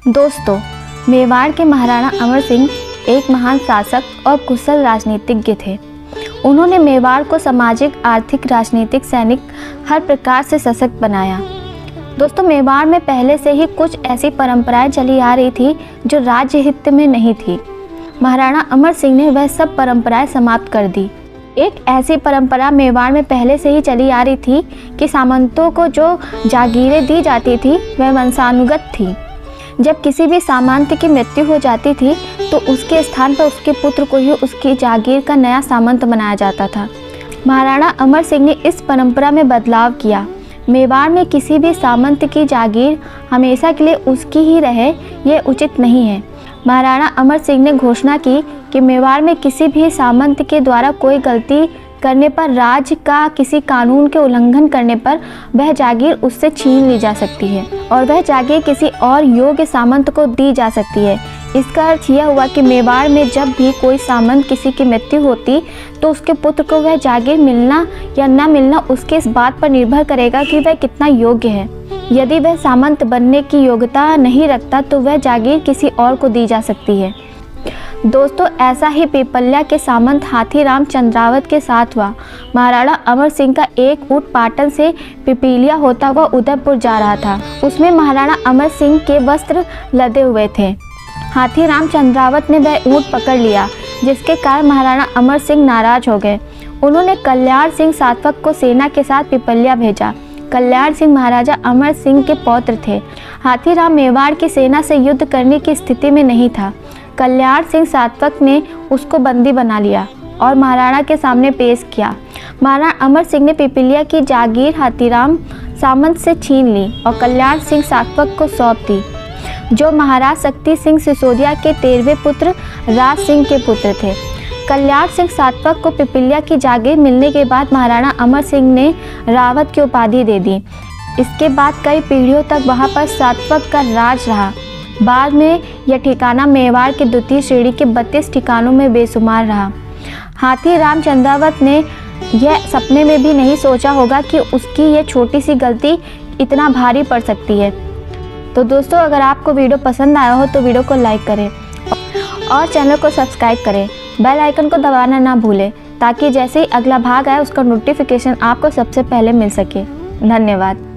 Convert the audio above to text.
दोस्तों, मेवाड़ के महाराणा अमर सिंह एक महान शासक और कुशल राजनीतिज्ञ थे। उन्होंने मेवाड़ को सामाजिक, आर्थिक, राजनीतिक, सैनिक हर प्रकार से सशक्त बनाया। दोस्तों, मेवाड़ में पहले से ही कुछ ऐसी परंपराएं चली आ रही थी जो राज्य हित में नहीं थी। महाराणा अमर सिंह ने वह सब परंपराएं समाप्त कर दी। एक ऐसी परंपरा मेवाड़ में पहले से ही चली आ रही थी कि सामंतों को जो जागीरें दी जाती थी वह वंशानुगत थी। जब किसी भी सामंत की मृत्यु हो जाती थी तो उसके स्थान पर उसके पुत्र को ही उसकी जागीर का नया सामंत बनाया जाता था। महाराणा अमर सिंह ने इस परंपरा में बदलाव किया। मेवाड़ में किसी भी सामंत की जागीर हमेशा के लिए उसकी ही रहे, ये उचित नहीं है। महाराणा अमर सिंह ने घोषणा की कि मेवाड़ में किसी भी सामंत के द्वारा कोई गलती करने पर, राज्य का किसी कानून के उल्लंघन करने पर वह जागीर उससे छीन ली जा सकती है और वह जागीर किसी और योग्य सामंत को दी जा सकती है। इसका अर्थ यह हुआ कि मेवाड़ में जब भी कोई सामंत किसी की मृत्यु होती तो उसके पुत्र को वह जागीर मिलना या न मिलना उसके इस बात पर निर्भर करेगा कि वह कितना योग्य है। यदि वह सामंत बनने की योग्यता नहीं रखता तो वह जागीर किसी और को दी जा सकती है। दोस्तों, ऐसा ही पीपल्या के सामंत हाथीराम चंद्रावत के साथ हुआ। महाराणा अमर सिंह का एक ऊँट पाटन से पिपीलिया होता हुआ उदयपुर जा रहा था। उसमें महाराणा अमर सिंह के वस्त्र लदे हुए थे। हाथीराम चंद्रावत ने वह ऊँट पकड़ लिया, जिसके कारण महाराणा अमर सिंह नाराज हो गए। उन्होंने कल्याण सिंह सातवक को सेना के साथ पिपल्या भेजा। कल्याण सिंह महाराजा अमर सिंह के पौत्र थे। हाथीराम मेवाड़ की सेना से युद्ध करने की स्थिति में नहीं था। कल्याण सिंह सातवक ने उसको बंदी बना लिया और महाराणा के सामने पेश किया। महाराणा अमर सिंह ने पिपलिया की जागीर हाथीराम सामंत से छीन ली और कल्याण सिंह सातवक को सौंप दी, जो महाराज शक्ति सिंह सिसोदिया के 13वें पुत्र राज सिंह के पुत्र थे। कल्याण सिंह सातवक को पिपलिया की जागीर मिलने के बाद महाराणा अमर सिंह ने रावत की उपाधि दे दी। इसके बाद कई पीढ़ियों तक वहाँ पर सातवक का राज रहा। बाद में यह ठिकाना मेवाड़ के द्वितीय श्रेणी के 32 ठिकानों में बेशुमार रहा। हाथीराम चंद्रावत ने यह सपने में भी नहीं सोचा होगा कि उसकी यह छोटी सी गलती इतना भारी पड़ सकती है। तो दोस्तों, अगर आपको वीडियो पसंद आया हो तो वीडियो को लाइक करें और चैनल को सब्सक्राइब करें। बेल आइकन को दबाना ना भूलें ताकि जैसे ही अगला भाग आए उसका नोटिफिकेशन आपको सबसे पहले मिल सके। धन्यवाद।